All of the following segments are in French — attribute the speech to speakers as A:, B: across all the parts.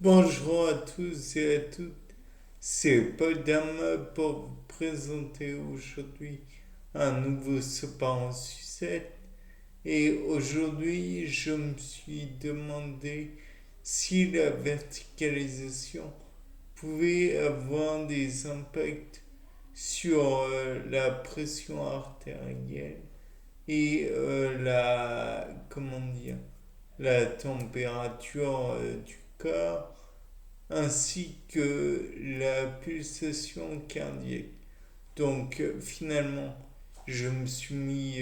A: Bonjour à tous et à toutes, c'est Paul Damme pour vous présenter aujourd'hui un nouveau Sopar en sucette. Et aujourd'hui, je me suis demandé si la verticalisation pouvait avoir des impacts sur la pression artérielle et la température du corps ainsi que la pulsation cardiaque. Donc finalement, je me suis mis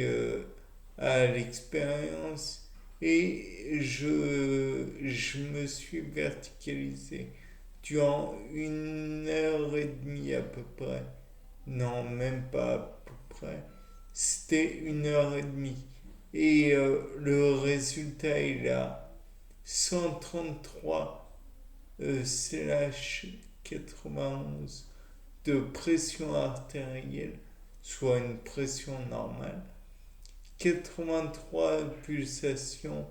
A: à l'expérience et je me suis verticalisé durant 1 heure et demie à peu près. Non, même pas à peu près. C'était 1 heure et demie. Et le résultat est là. 133 slash 91 de pression artérielle, soit une pression normale, 83 pulsations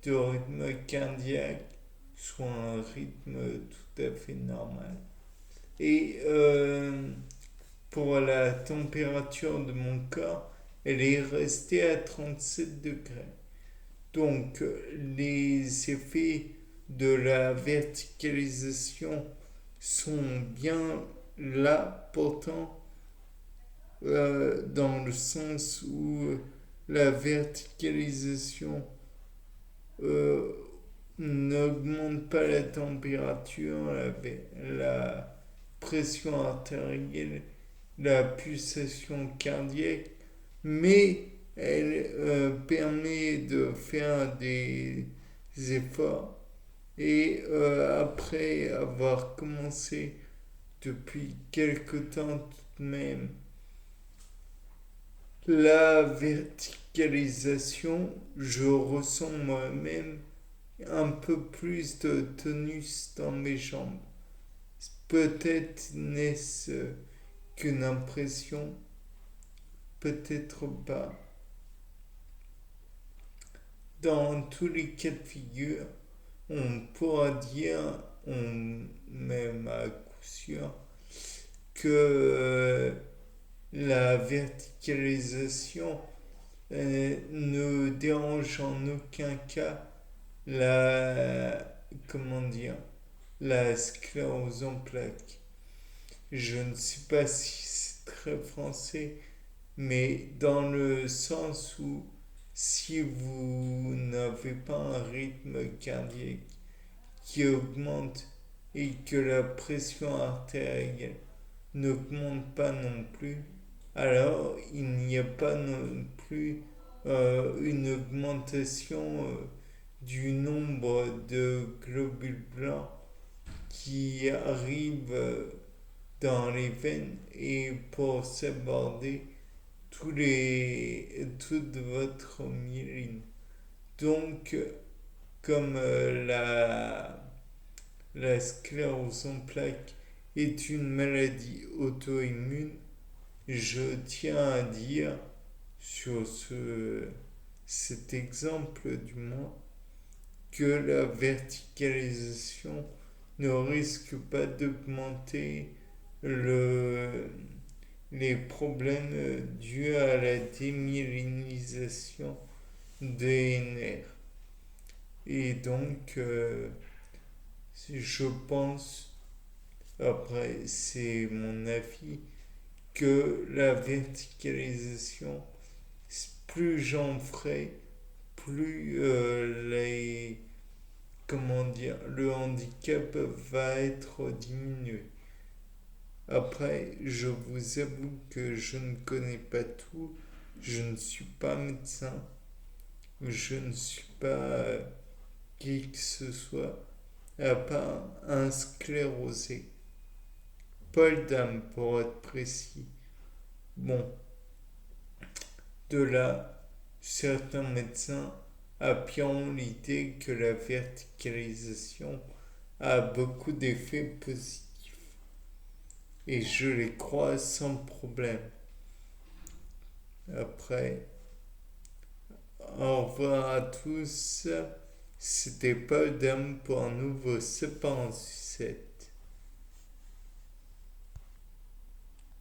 A: de rythme cardiaque, soit un rythme tout à fait normal. Et pour la température de mon corps, elle est restée à 37 degrés. Donc les effets de la verticalisation sont bien là, pourtant, dans le sens où la verticalisation euh, n'augmente pas la température, la pression artérielle, la pulsation cardiaque, mais elle permet de faire des efforts. Et après avoir commencé depuis quelque temps tout de même la verticalisation, je ressens moi-même un peu plus de tonus dans mes jambes. Peut-être n'est-ce qu'une impression, peut-être pas. Dans tous les cas de figure, on pourra dire, même à coup sûr, que la verticalisation ne dérange en aucun cas comment dire, la sclérose en plaques. Je ne sais pas si c'est très français, mais dans le sens où si vous n'avez pas un rythme cardiaque qui augmente et que la pression artérielle n'augmente pas non plus, alors il n'y a pas non plus une augmentation du nombre de globules blancs qui arrivent dans les veines et pour s'aborder toute votre myéline. Donc, comme la sclérose en plaques est une maladie auto-immune, je tiens à dire sur cet exemple du moins que la verticalisation ne risque pas d'augmenter le, les problèmes dus à la démyélinisation des nerfs. Et donc, je pense, après c'est mon avis, que la verticalisation, plus j'en ferai, plus le handicap va être diminué. Après, je vous avoue que je ne connais pas tout, je ne suis pas médecin, je ne suis pas qui que ce soit, à part un sclérosé. Paul Dame pour être précis. Bon, de là, certains médecins appuyant l'idée que la verticalisation a beaucoup d'effets positifs. Et je les crois sans problème. Après, au revoir à tous C'était pas d'homme pour un nouveau cependant succès.